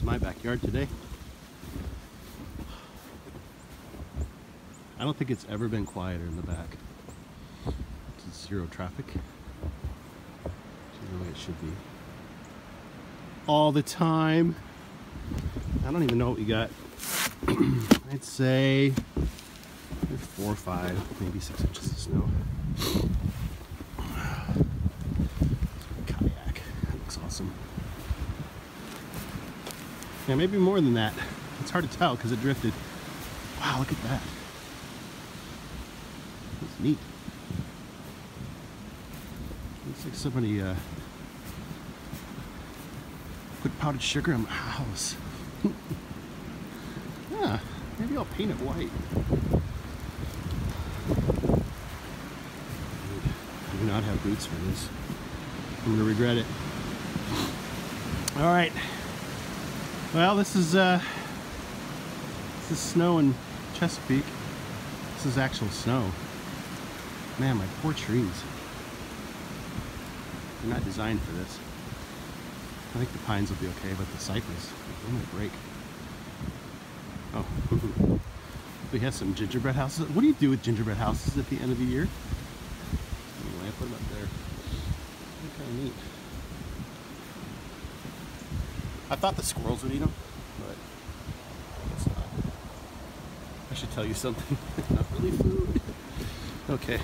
my backyard today. I don't think it's ever been quieter in the back. It's zero traffic. The way it should be. All the time. I don't even know what we got. I'd say 4 or 5, maybe 6 inches of snow. Kayak. That looks awesome. Yeah, maybe more than that. It's hard to tell because it drifted. Wow, look at that. That's neat. Looks like somebody put powdered sugar on my house. Yeah, maybe I'll paint it white. I do not have boots for this. I'm gonna regret it. All right. Well, this is snow in Chesapeake. This is actual snow. Man, my poor trees. They're not designed for this. I think the pines will be okay, but the cypress, they might break. Oh, we have some gingerbread houses. What do you do with gingerbread houses at the end of the year? Anyway, I put them up there. They're kind of neat. I thought the squirrels would eat them, but it's not. I should tell you something. Not really food. Okay.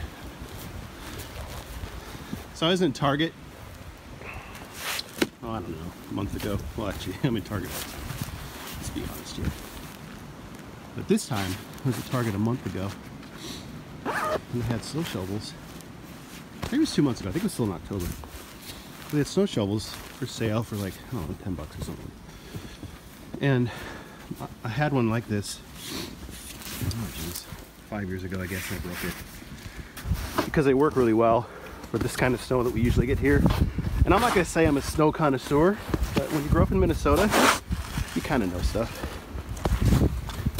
So I was in Target. Oh, I don't know, a month ago. Well, actually, I'm in Target all the time. Let's be honest here. But this time, I was at Target a month ago, and they had snow shovels. Maybe it was 2 months ago. I think it was still in October. They had snow shovels for sale for like, I don't know, $10 or something. And I had one like this. Oh, geez. 5 years ago, I guess, I broke it. Because they work really well for this kind of snow that we usually get here. And I'm not going to say I'm a snow connoisseur, but when you grow up in Minnesota, you kind of know stuff.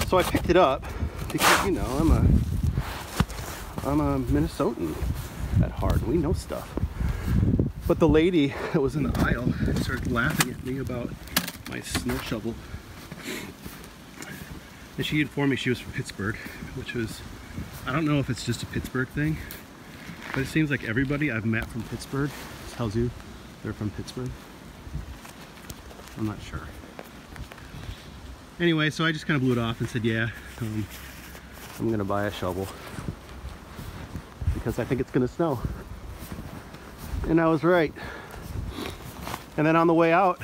So I picked it up because, you know, I'm a Minnesotan at heart. We know stuff. But the lady that was in the aisle started laughing at me about my snow shovel. And she informed me she was from Pittsburgh, which was, I don't know if it's just a Pittsburgh thing, but it seems like everybody I've met from Pittsburgh tells you they're from Pittsburgh. I'm not sure. Anyway, so I just kind of blew it off and said, yeah, I'm gonna buy a shovel because I think it's gonna snow. And I was right. And then on the way out,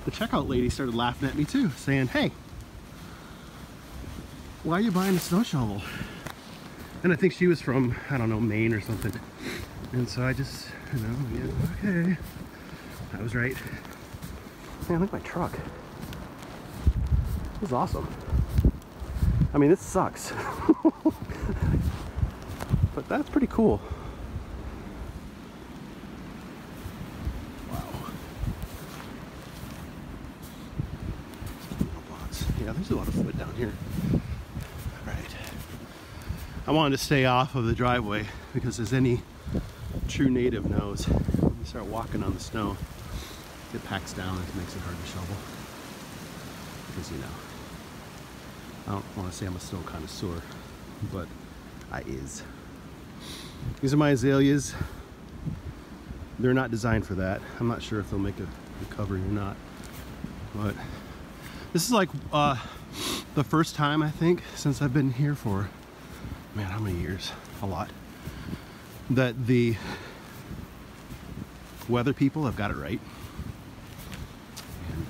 the checkout lady started laughing at me too, saying, hey, why are you buying a snow shovel? And I think she was from, I don't know, Maine or something. And so I just, you know, yeah, okay. I was right. Man, look at my truck. This is awesome. I mean, this sucks. But that's pretty cool. Wow. Yeah, there's a lot of foot down here. All right. I wanted to stay off of the driveway because as any true native knows, when you start walking on the snow, it packs down and it makes it hard to shovel. Because, you know, I don't want to say I'm a snow connoisseur, but I is. These are my azaleas. They're not designed for that. I'm not sure if they'll make a recovery or not. But this is like the first time, I think, since I've been here for, man, how many years? A lot. That the weather people have got it right. And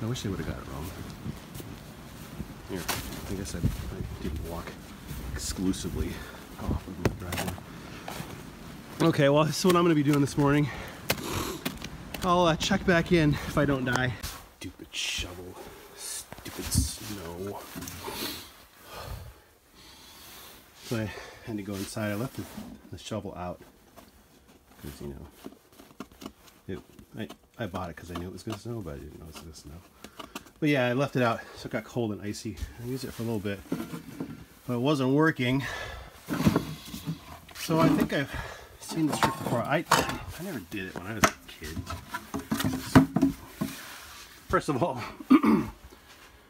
I wish they would have got it wrong. Here, I guess I didn't walk exclusively off of my driveway. Okay, well, this is what I'm going to be doing this morning. I'll check back in if I don't die. Stupid shovel. Stupid snow. So I had to go inside. I left the shovel out because, you know, I bought it because I knew it was going to snow, but I didn't know it was going to snow. But yeah, I left it out so it got cold and icy. I used it for a little bit, but it wasn't working. So I think I've seen this trick before. I never did it when I was a kid. first of all,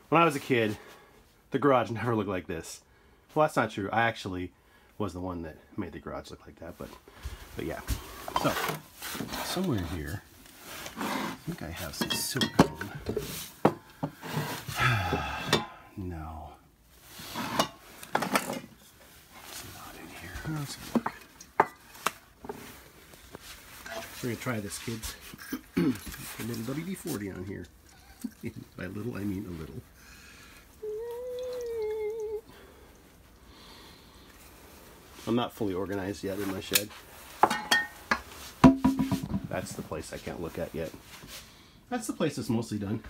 when I was a kid, the garage never looked like this. Well, that's not true. I actually was the one that made the garage look like that, but yeah. So, somewhere here, I think I have some silicone. No. It's not in here. Let's look. We're gonna try this, kids. A little WD-40 on here. By little, I mean a little. I'm not fully organized yet in my shed. That's the place I can't look at yet. That's the place that's mostly done.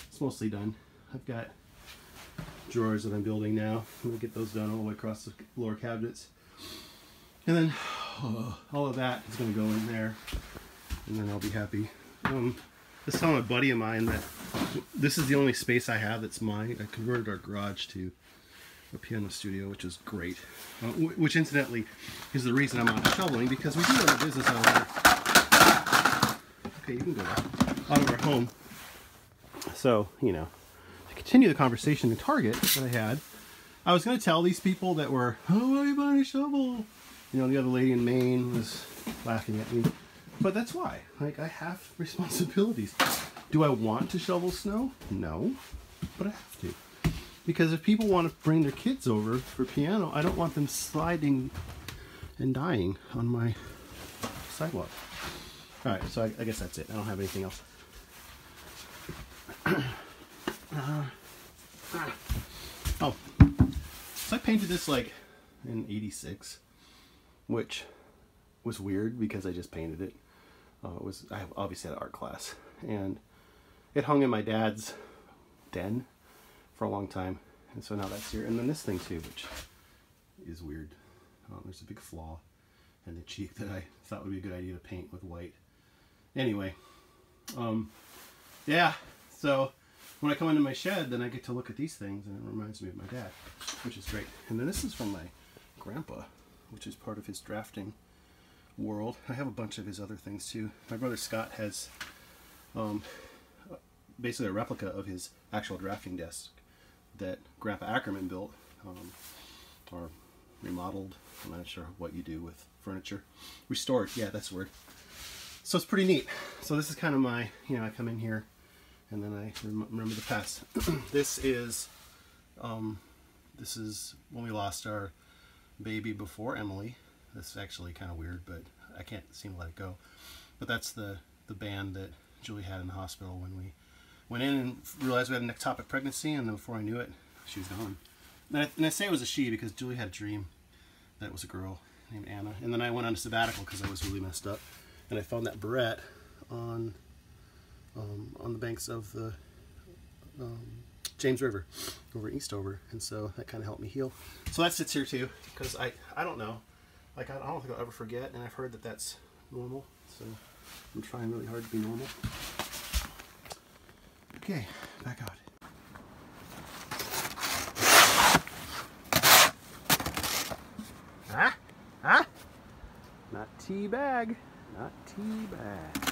It's mostly done. I've got drawers that I'm building now. I'm gonna get those done all the way across the lower cabinets. And then all of that is gonna go in there, and then I'll be happy. Just telling a buddy of mine that this is the only space I have that's mine. I converted our garage to a piano studio, which is great. Which incidentally is the reason I'm not shoveling, because we do run a business out of our, okay, you can go out of our home. So, you know, to continue the conversation in Target that I had, I was going to tell these people that were, oh, why are you buying a shovel? You know, the other lady in Maine was laughing at me. But that's why. Like, I have responsibilities. Do I want to shovel snow? No. But I have to. Because if people want to bring their kids over for piano, I don't want them sliding and dying on my sidewalk. Alright, so I guess that's it. I don't have anything else. Oh. So I painted this like in '86, which was weird because I just painted it. I obviously had an art class, and it hung in my dad's den for a long time, and so now that's here. And then this thing too, which is weird. There's a big flaw in the cheek that I thought would be a good idea to paint with white. Anyway, yeah, so when I come into my shed, then I get to look at these things, and it reminds me of my dad, which is great. And then this is from my grandpa, which is part of his drafting world. I have a bunch of his other things too. My brother Scott has basically a replica of his actual drafting desk that Grandpa Ackerman built, or remodeled. I'm not sure what you do with furniture. Restored, yeah, that's the word. So it's pretty neat. So this is kind of my, you know, I come in here and then I remember the past. This is when we lost our baby before Emily. This is actually kind of weird, but I can't seem to let it go. But that's the band that Julie had in the hospital when we went in and realized we had an ectopic pregnancy, and then before I knew it, she was gone. And I say it was a she because Julie had a dream that it was a girl named Anna. And then I went on a sabbatical because I was really messed up, and I found that barrette on the banks of the James River over in Eastover, and so that kind of helped me heal. So that sits here too, because I don't know. Like, I don't think I'll ever forget, and I've heard that that's normal, so I'm trying really hard to be normal. Okay, back out. Huh? Huh? Not tea bag. Not tea bag.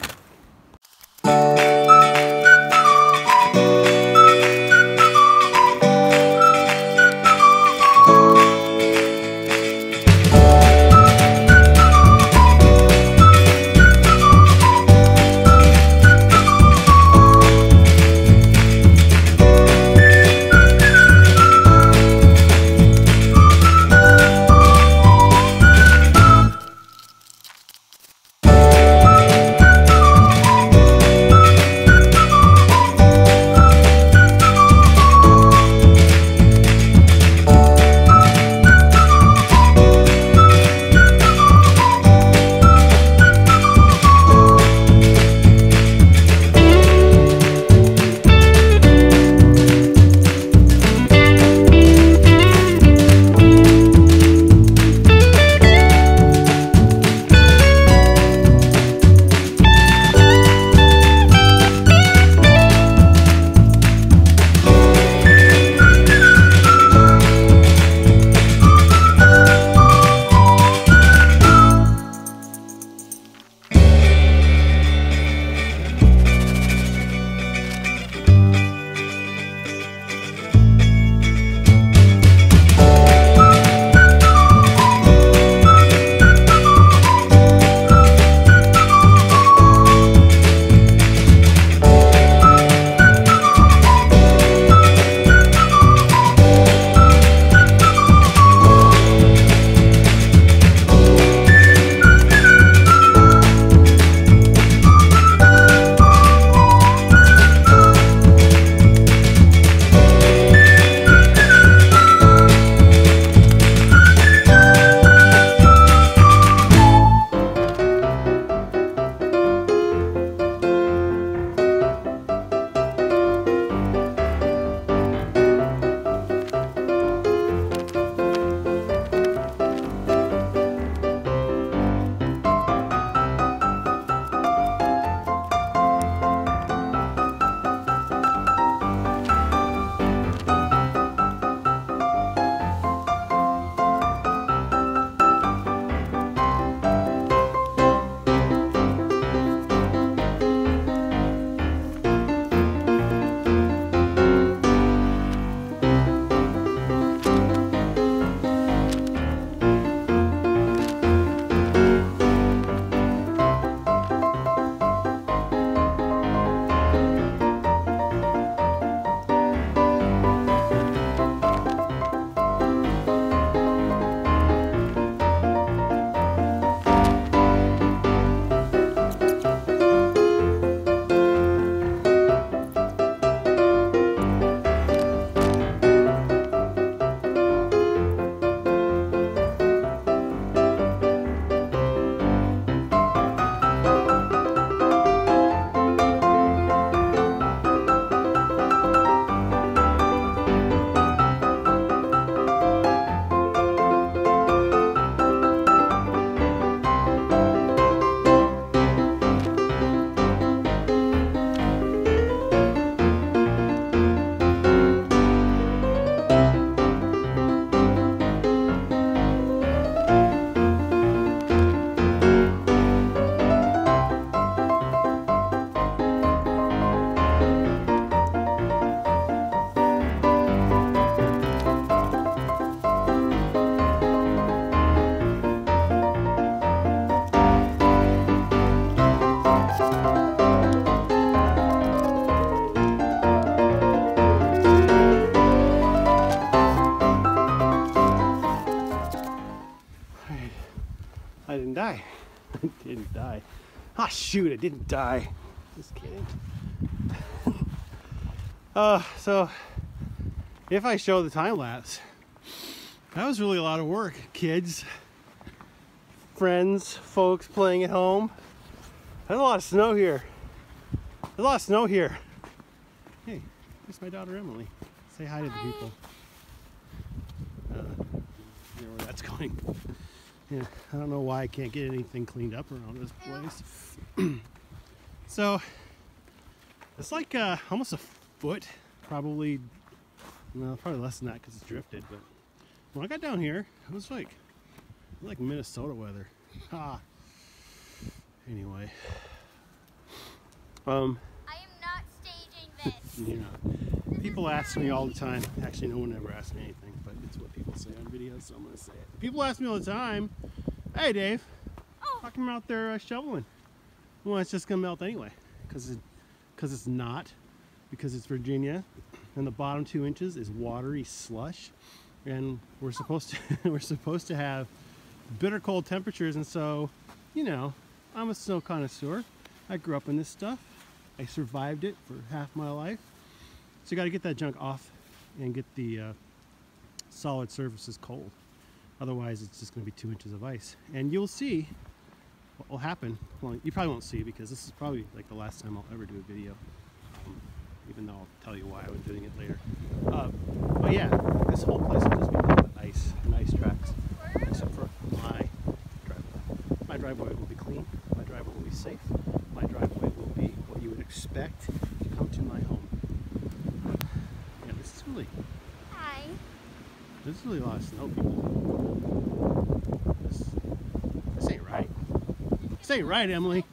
It didn't die. Ah, shoot, it didn't die. Just kidding. So if I show the time lapse, that was really a lot of work. Kids, friends, folks playing at home. There's a lot of snow here. There's a lot of snow here. Hey, here's my daughter Emily. Say hi to the people. You know where that's going. Yeah, I don't know why I can't get anything cleaned up around this place. So it's like almost a foot, probably. No, probably less than that because it's drifted. But when I got down here, it was like Minnesota weather. Ha. Anyway, I am not staging this. you know, people ask me all the time. Actually, no one ever asks me anything, but it's what people say on videos, so I'm gonna say it. People ask me all the time, "Hey, Dave, how come you're out there shoveling?" Well, it's just gonna melt anyway, because it's not, because it's Virginia, and the bottom 2 inches is watery slush, and we're supposed to have bitter cold temperatures, and so, you know, I'm a snow connoisseur. I grew up in this stuff. I survived it for half my life. So you got to get that junk off and get the solid surfaces cold. Otherwise, it's just going to be 2 inches of ice. And you'll see what will happen. Well, you probably won't see because this is probably like the last time I'll ever do a video. Even though I'll tell you why I'm doing it later. But yeah, this whole place will just be nothing but ice and ice tracks. Except for my driveway. My driveway will be clean. My driveway will be safe. My driveway will be what you would expect to come to my home. Yeah, this is really... Hi. This is really a lot of snow, people. This ain't right. This ain't right, Emily.